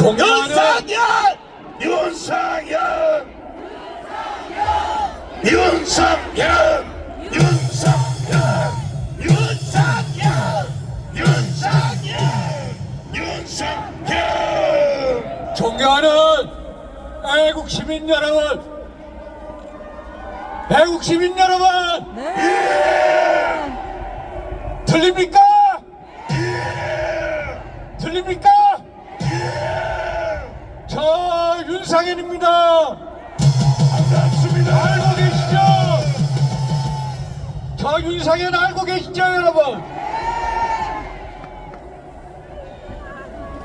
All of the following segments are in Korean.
윤석열! 윤석열! 윤석열! 윤석열! 윤석열! 윤석열! 윤석열! 존경하는 애국 시민 여러분, 애국 시민 여러분, 들립니까? 들립니까? 저 윤상현입니다. 반갑습니다. 알고 계시죠? 저 윤상현 알고 계시죠, 여러분?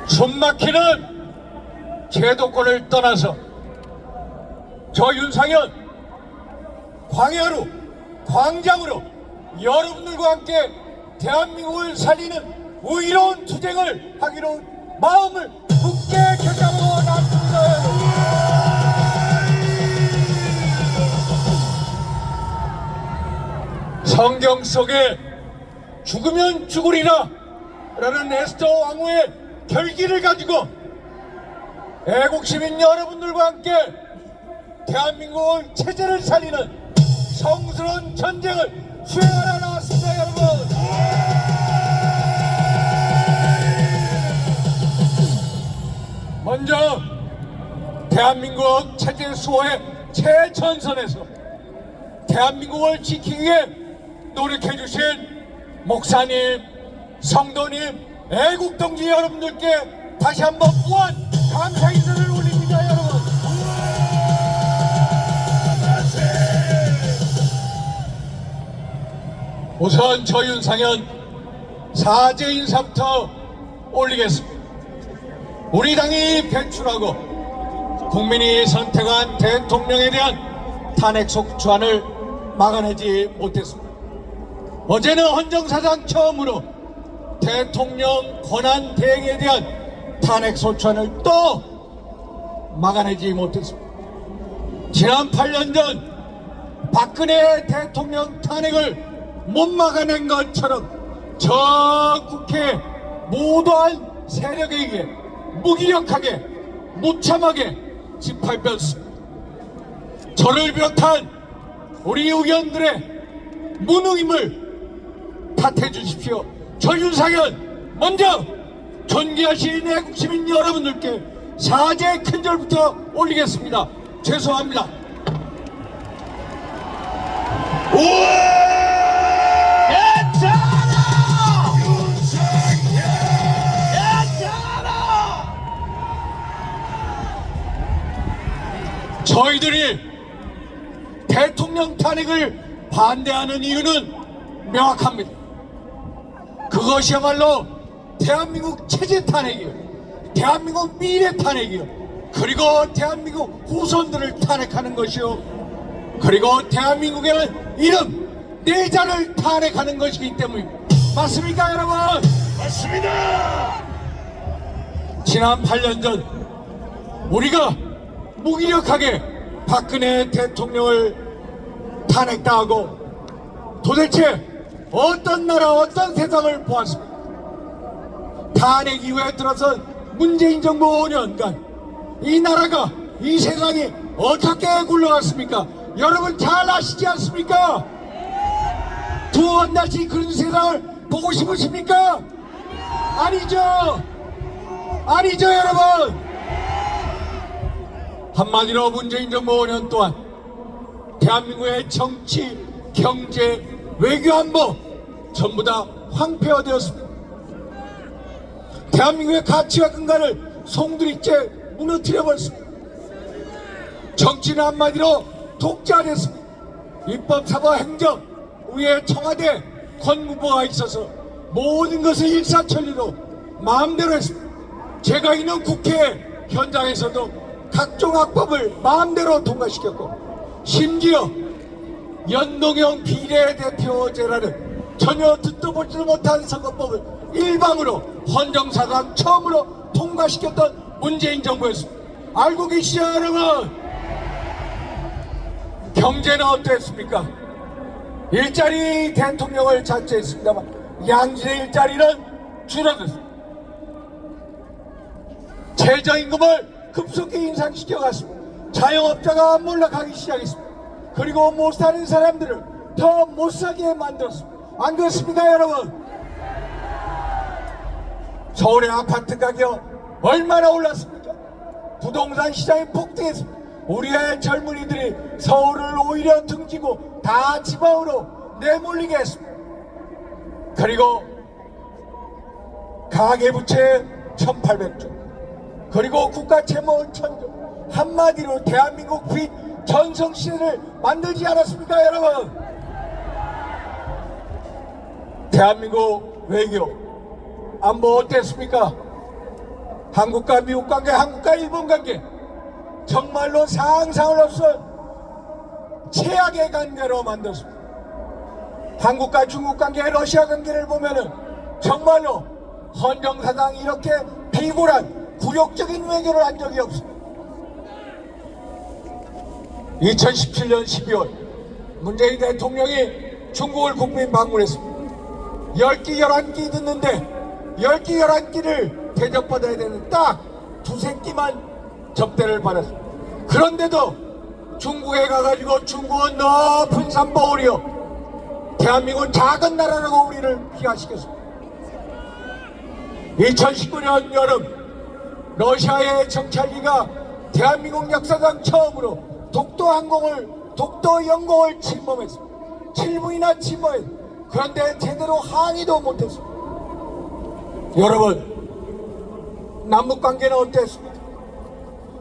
숨막히는 제도권을 떠나서 저 윤상현 광야로, 광장으로 여러분들과 함께 대한민국을 살리는 의로운 투쟁을 하기로 마음을 굳게 결정하고 나왔습니다. 성경 속에 죽으면 죽으리라 라는 에스더 왕후의 결기를 가지고 애국시민 여러분들과 함께 대한민국 체제를 살리는 성스러운 전쟁을 수행하러 나왔습니다. 여러분, 먼저 대한민국 체제 수호의 최전선에서 대한민국을 지키기 위해 노력해 주신 목사님, 성도님, 애국동지 여러분들께 다시 한번 무한 감사 인사를 올립니다. 여러분, 우선 저 윤상현 사죄 인사부터 올리겠습니다. 우리 당이 배출하고 국민이 선택한 대통령에 대한 탄핵 소추안을 막아내지 못했습니다. 어제는 헌정사상 처음으로 대통령 권한 대행에 대한 탄핵 소추안을 또 막아내지 못했습니다. 지난 8년 전 박근혜 대통령 탄핵을 못 막아낸 것처럼 저 국회 모두한 세력에 의해 무기력하게 무참하게 짓밟혔습니다. 저를 비롯한 우리 의원들의 무능임을 탓해 주십시오. 저 윤상현 먼저 존귀하신 애국시민 여러분들께 사죄의 큰절부터 올리겠습니다. 죄송합니다. 저희들이 대통령 탄핵을 반대하는 이유는 명확합니다. 그것이야말로 대한민국 체제 탄핵이요, 대한민국 미래 탄핵이요, 그리고 대한민국 후손들을 탄핵하는 것이요, 그리고 대한민국에는 이름 내자를 탄핵하는 것이기 때문입니다. 맞습니까, 여러분? 맞습니다. 지난 8년 전 우리가 무기력하게 박근혜 대통령을 탄핵당하고 도대체 어떤 나라, 어떤 세상을 보았습니까? 탄핵 이후에 들어선 문재인 정부 5년간 이 나라가, 이 세상이 어떻게 굴러갔습니까? 여러분 잘 아시지 않습니까? 두 번 다시 그런 세상을 보고 싶으십니까? 아니죠. 아니죠, 여러분. 한마디로 문재인 정부 5년 동안 대한민국의 정치, 경제, 외교, 안보 전부 다 황폐화되었습니다. 대한민국의 가치와 근간을 송두리째 무너뜨려버렸습니다. 정치는 한마디로 독재화됐습니다. 입법, 사법, 행정, 위에 청와대, 건국부가 있어서 모든 것을 일사천리로 마음대로 했습니다. 제가 있는 국회 현장에서도 각종 악법을 마음대로 통과시켰고, 심지어 연동형 비례대표제라는 전혀 듣도 보지도 못한 선거법을 일방으로 헌정사상 처음으로 통과시켰던 문재인 정부였습니다. 알고 계시죠, 여러분? 경제는 어땠습니까? 일자리 대통령을 자처했습니다만 양질의 일자리는 줄어들었습니다. 최저임금을 급속히 인상시켜갔습니다. 자영업자가 몰락하기 시작했습니다. 그리고 못 사는 사람들을 더 못 사게 만들었습니다. 안 그렇습니까 여러분? 서울의 아파트 가격 얼마나 올랐습니까? 부동산 시장이 폭등했습니다. 우리의 젊은이들이 서울을 오히려 등지고 다 지방으로 내몰리게 했습니다. 그리고 가계부채 1800조, 그리고 국가채무 1000조, 한마디로 대한민국 빚 전성시대를 만들지 않았습니까 여러분? 대한민국 외교 안보 어땠습니까? 한국과 미국 관계, 한국과 일본 관계, 정말로 상상을 넘어선 최악의 관계로 만들었습니다. 한국과 중국 관계, 러시아 관계를 보면은 정말로 헌정사상 이렇게 비굴한 굴욕적인 외교를 한 적이 없습니다. 2017년 12월 문재인 대통령이 중국을 국민 방문했습니다. 10기 11기 듣는데 10기 11기를 대접받아야 되는 딱 두세 끼만 접대를 받았습니다. 그런데도 중국에 가가지고 중국은 높은 산봉우리요, 대한민국은 작은 나라라고 우리를 비하시켰습니다. 2019년 여름 러시아의 정찰기가 대한민국 역사상 처음으로 독도 영공을 침범했습니다. 7분이나 침범했습니다. 그런데 제대로 항의도 못했습니다. 여러분, 남북관계는 어땠습니까?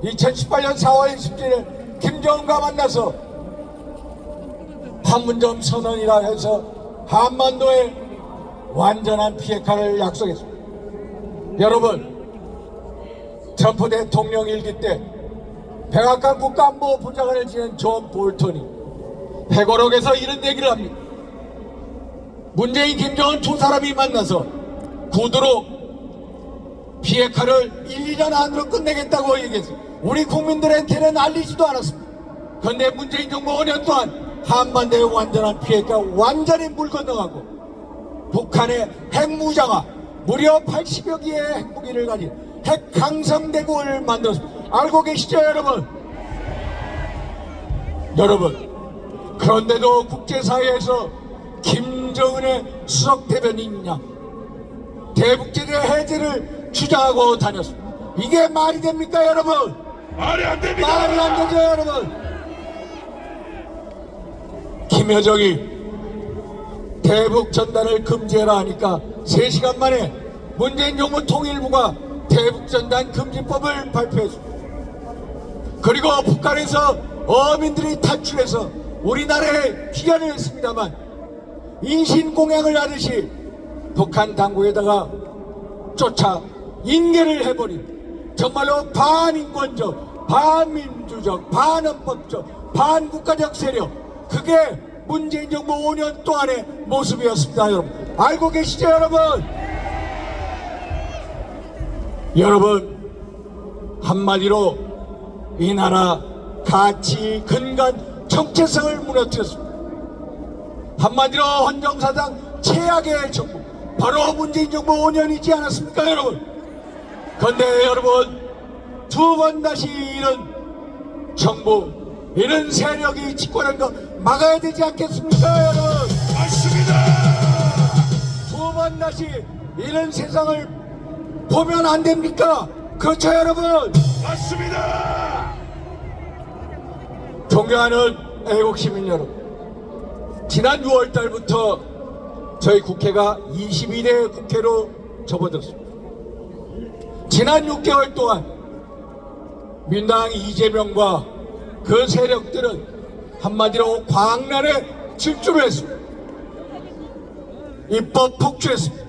2018년 4월 27일 김정은과 만나서 판문점 선언이라 해서 한반도에 완전한 비핵화를 약속했습니다. 여러분, 트럼프 대통령 일기 때 백악관 국가안보보좌관을 지낸 존 볼턴이 회고록에서 이런 얘기를 합니다. 문재인, 김정은 두 사람이 만나서 구두로 비핵화를 1, 2년 안으로 끝내겠다고 얘기했어요. 우리 국민들한테는 알리지도 않았습니다. 그런데 문재인 정부 5년 동안 한반도의 완전한 비핵화 완전히 물 건너가고 북한의 핵무장화 무려 80여 기의 핵무기를 가진 핵강성대국을 만들었습니다. 알고 계시죠 여러분? 여러분, 그런데도 국제사회에서 김정은의 수석대변인이냐 대북제재 해제를 주장하고 다녔습니다. 이게 말이 됩니까 여러분? 말이 안 됩니다. 말이 안 되죠 여러분? 김여정이 대북 전단을 금지해라 하니까 3시간 만에 문재인 정부 통일부가 대북 전단 금지법을 발표했습니다. 그리고 북한에서 어민들이 탈출해서 우리나라에 귀환을 했습니다만 인신공양을 하듯이 북한 당국에다가 쫓아 인계를 해버린 정말로 반인권적, 반민주적, 반헌법적, 반국가적 세력, 그게 문재인 정부 5년 동안의 모습이었습니다. 여러분 알고 계시죠 여러분? 여러분, 한마디로 이 나라 가치, 근간, 정체성을 무너뜨렸습니다. 한마디로 헌정사상 최악의 정부, 바로 문재인 정부 5년이지 않았습니까 여러분? 그런데 여러분, 두 번 다시 이런 정부, 이런 세력이 집권한 거 막아야 되지 않겠습니까 여러분? 맞습니다. 두 번 다시 이런 세상을 보면 안 됩니까? 그렇죠 여러분? 맞습니다. 존경하는 애국시민 여러분, 지난 6월 달부터 저희 국회가 22대 국회로 접어들었습니다. 지난 6개월 동안 민당 이재명과 그 세력들은 한마디로 광란에 질주를 했습니다. 입법 폭주했습니다.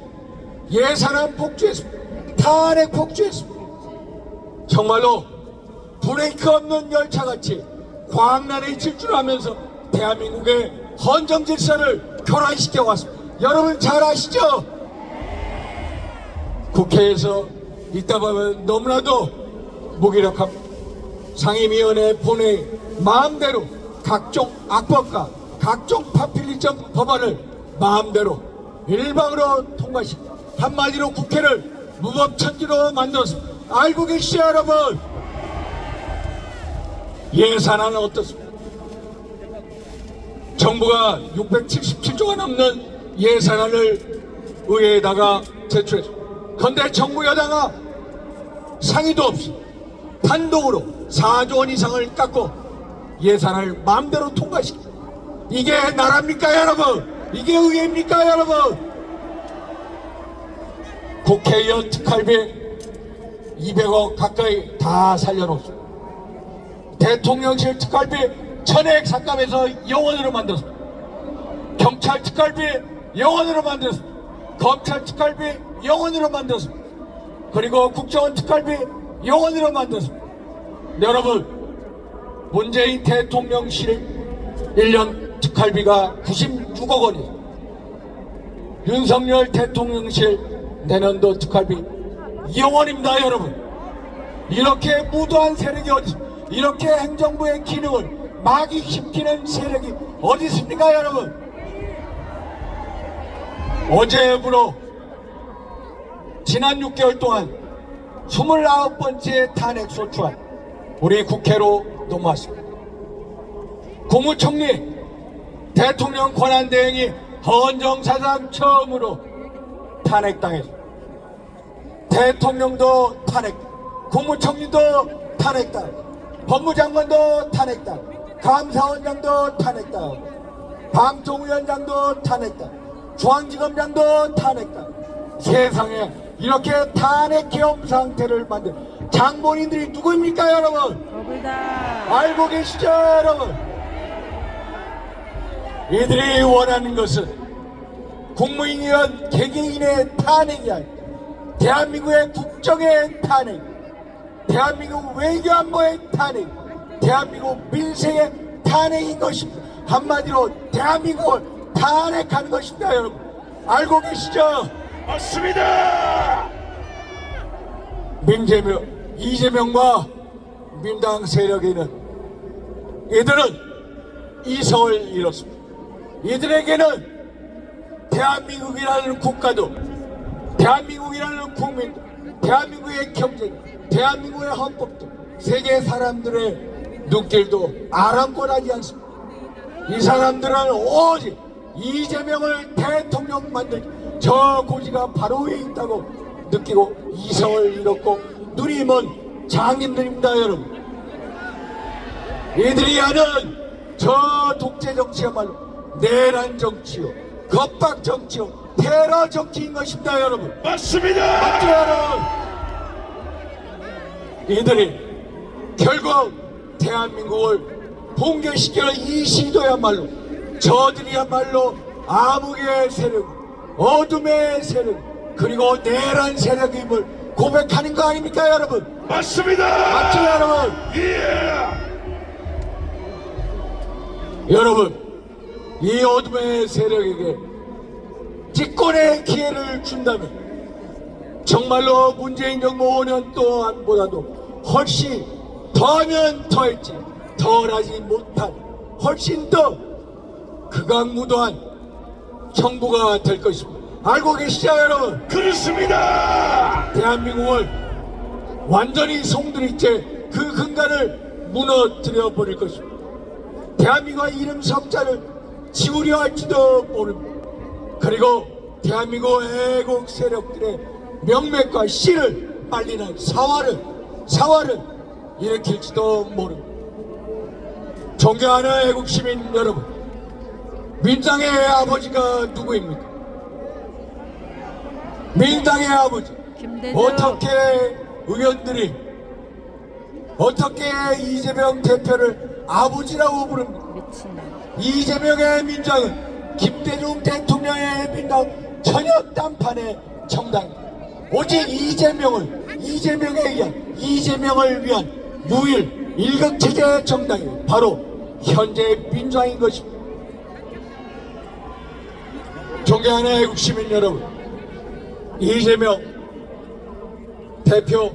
예산안 폭주했습니다. 탄핵 폭주했습니다. 정말로 브레이크 없는 열차같이 광란에 질주하면서 대한민국의 헌정 질서를 교란시켜 왔습니다. 여러분 잘 아시죠? 국회에서 있다 보면 너무나도 무기력합니다. 상임위원회 본회의 마음대로 각종 악법과 각종 파퓰리즘 법안을 마음대로 일방으로 통과시킵니다. 한마디로 국회를 무법천지로 만들었습니다. 알고 계시죠 여러분? 예산안은 어떻습니까? 정부가 677조가 넘는 예산안을 의회에다가 제출했습니다. 그런데 정부 여당은 상의도 없이 단독으로 4조 원 이상을 깎고 예산을 마음대로 통과시킵니다. 이게 나라입니까 여러분? 이게 의회입니까 여러분? 국회의원 특활비 200억 가까이 다 살려놓습니다. 대통령실 특활비 전액 삭감해서 영원으로 만들었습니다. 경찰 특활비 영원으로 만들었습니다. 검찰 특활비 영원으로 만들었습니다. 그리고 국정원 특활비 영원으로 만들었습니다. 여러분, 문재인 대통령실 1년 특활비가 96억 원이에요. 윤석열 대통령실 내년도 특활비 2억 원입니다 여러분. 이렇게 무도한 세력이 어디 있습니까? 이렇게 행정부의 기능을 마귀시키는 세력이 어디 있습니까 여러분? 어제부로 지난 6개월 동안 29번째 탄핵 소추안 우리 국회로 넘어왔습니다. 국무총리 대통령 권한대행이 헌정사상 처음으로 탄핵당했습니다. 대통령도 탄핵, 국무총리도 탄핵당, 법무장관도 탄핵당, 감사원장도 탄핵당, 방통위원장도 탄핵당, 중앙지검장도 탄핵당. 세상에 이렇게 탄핵 계엄 상태를 만든 장본인들이 누구입니까 여러분? 알고 계시죠 여러분? 이들이 원하는 것은 국무위원 개개인의 탄핵이 아니라 대한민국의 국정의 탄핵, 대한민국 외교안보의 탄핵, 대한민국 민생의 탄핵인 것입니다. 한마디로 대한민국을 탄핵하는 것입니다 여러분. 알고 계시죠? 맞습니다. 이재명과 민당 세력에는 이들은 이성을 잃었습니다. 이들에게는 대한민국이라는 국가도, 대한민국이라는 국민도, 대한민국의 경제, 대한민국의 헌법도, 세계 사람들의 눈길도 아랑곳하지 않습니다. 이 사람들은 오직 이재명을 대통령 만들 저 고지가 바로 위에 있다고 느끼고 이성을 잃었고 눈이 먼 장인들입니다 여러분. 이들이 하는 저 독재 정치야말로 내란 정치요, 겁박 정치요, 테러 정치인 것입니다 여러분. 맞습니다. 맞죠 여러분? 이들이 결국 대한민국을 붕괴시키는 이 시도야말로 저들이야말로 암흑의 세력, 어둠의 세력, 그리고 내란 세력임을 고백하는 거 아닙니까 여러분? 맞습니다. 맞죠 여러분? 예. 여러분, 이 어둠의 세력에게 집권의 기회를 준다면 정말로 문재인 정부 5년 동안보다도 훨씬 더하면 더했지 덜하지 못한 훨씬 더 극악무도한 정부가 될 것입니다. 알고 계시죠 여러분? 그렇습니다. 대한민국을 완전히 송두리째 그 근간을 무너뜨려 버릴 것입니다. 대한민국의 이름 석자를 지우려 할지도 모릅니다. 그리고 대한민국 애국 세력들의 명맥과 씨를 빨리는 사활을 일으킬지도 모릅니다. 존경하는 애국 시민 여러분, 민당의 아버지가 누구입니까? 민당의 아버지. 어떻게 의원들이 어떻게 이재명 대표를 아버지라고 부릅니까? 이재명의 민당은 김대중 대통령의 민당 전혀 딴판의 정당입니다. 오직 이재명을 위한 유일 일극체제 정당이 바로 현재 민주당인 것입니다. 존경하는 애국 시민 여러분, 이재명 대표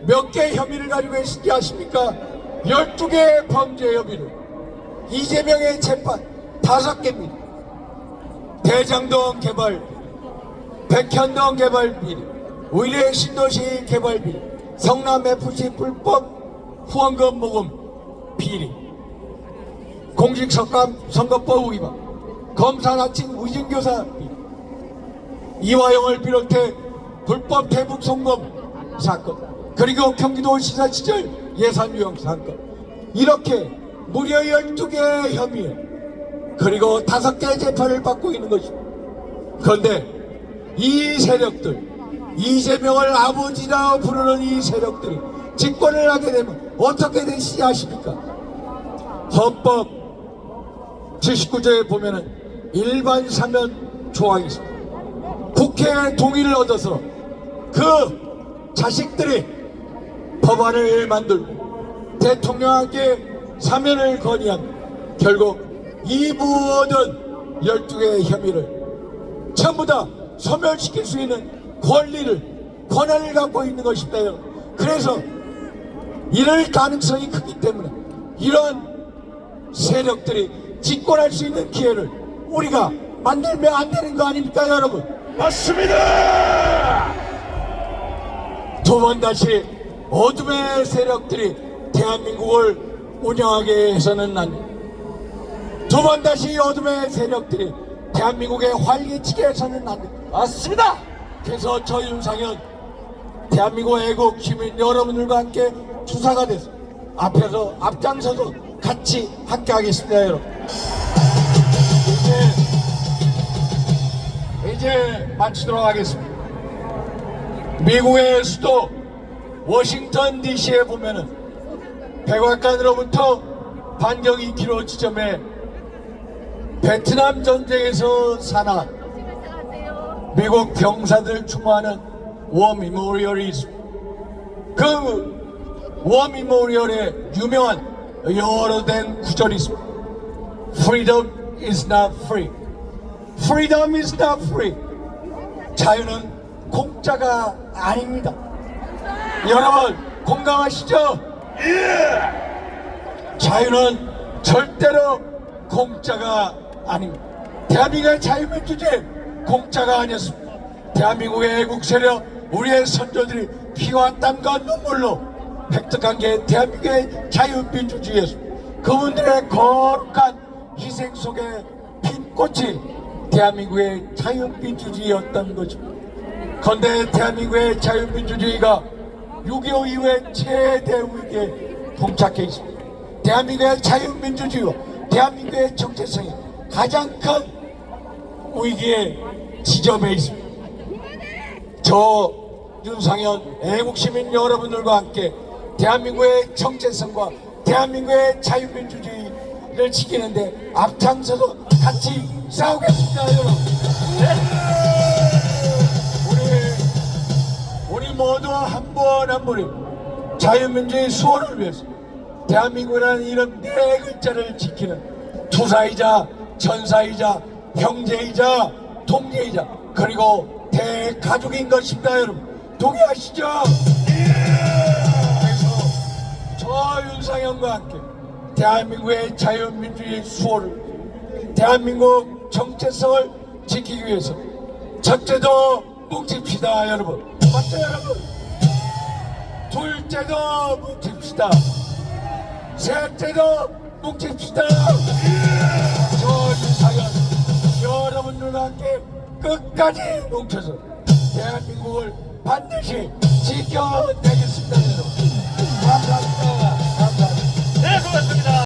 몇 개 혐의를 가지고 있는지 아십니까? 12개 범죄 혐의로 이재명의 재판 5개입니다. 대장동 개발, 백현동 개발 비리, 의뢰 신도시 개발 비리, 성남FC 불법 후원금 모금 비리, 공직선거법 위반, 검사 나친 위증교사 비리, 이화영을 비롯해 불법 대북 송금 사건, 그리고 경기도 시사 시절 예산 유용 사건, 이렇게 무려 12개의 혐의에 그리고 5개의 재판을 받고 있는 것입니다. 그런데 이 세력들, 이재명을 아버지라 부르는 이 세력들이 집권을 하게 되면 어떻게 되시지 아십니까? 헌법 79조에 보면은 일반 사면 조항이 있습니다. 국회의 동의를 얻어서 그 자식들이 법안을 만들고 대통령에게 사면을 건의하면 결국 이 모든 12개의 혐의를 전부 다 소멸시킬 수 있는 권한을 갖고 있는 것입니다. 그래서 이럴 가능성이 크기 때문에 이런 세력들이 집권할 수 있는 기회를 우리가 만들면 안 되는 거 아닙니까, 여러분? 맞습니다. 두 번 다시 어둠의 세력들이 대한민국을 운영하게 해서는 안 됩니다. 두 번 다시 어둠의 세력들이 대한민국에 활기치게 해서는 안 됩니다. 맞습니다. 그래서 저 윤상현 대한민국 애국 시민 여러분들과 함께 주사가 돼서 앞장서서 같이 함께 하겠습니다, 여러분. 이제 마치도록 하겠습니다. 미국의 수도 워싱턴 DC에 보면은 백악관으로부터 반경 2km 지점에 베트남 전쟁에서 사망한 미국 병사들 추모하는 워 미모리얼이 있습니다. 그 워 미모리얼에 유명한 영어로 된 구절이 있습니다. Freedom is not free. Freedom is not free. 자유는 공짜가 아닙니다. 여러분 공감하시죠? 자유는 절대로 공짜가 아닙니다. 대한민국의 자유민주주의 공짜가 아니었습니다. 대한민국의 애국 세력, 우리의 선조들이 피와 땀과 눈물로 획득한 게 대한민국의 자유민주주의였습니다. 그분들의 거룩한 희생 속에 핀 꽃이 대한민국의 자유민주주의였던 것입니다. 그런데 대한민국의 자유민주주의가 6.25 이후에 최대 위기에 봉착해 있습니다. 대한민국의 자유민주주의와 대한민국의 정체성이 가장 큰 위기에 지점에 있습니다. 저 윤상현 애국시민 여러분들과 함께 대한민국의 정체성과 대한민국의 자유민주주의를 지키는데 앞장서서 같이 싸우겠습니다, 여러분. 우리 모두 한 분 한 분이 자유민주주의 수호를 위해서 대한민국이라는 이름 4글자를 지키는 투사이자 전사이자 형제이자 동료이자 그리고 대가족인 것입니다, 여러분. 동의하시죠? 그래서 저 윤상현과 함께 대한민국의 자유민주주의 수호를, 대한민국 정체성을 지키기 위해서 첫째도 뭉칩시다, 여러분. 맞죠, 여러분? 둘째도 뭉칩시다. 셋째도 뭉칩시다. 저 윤상현 여러분들과 함께 끝까지 뭉쳐서 대한민국을 반드시 지켜내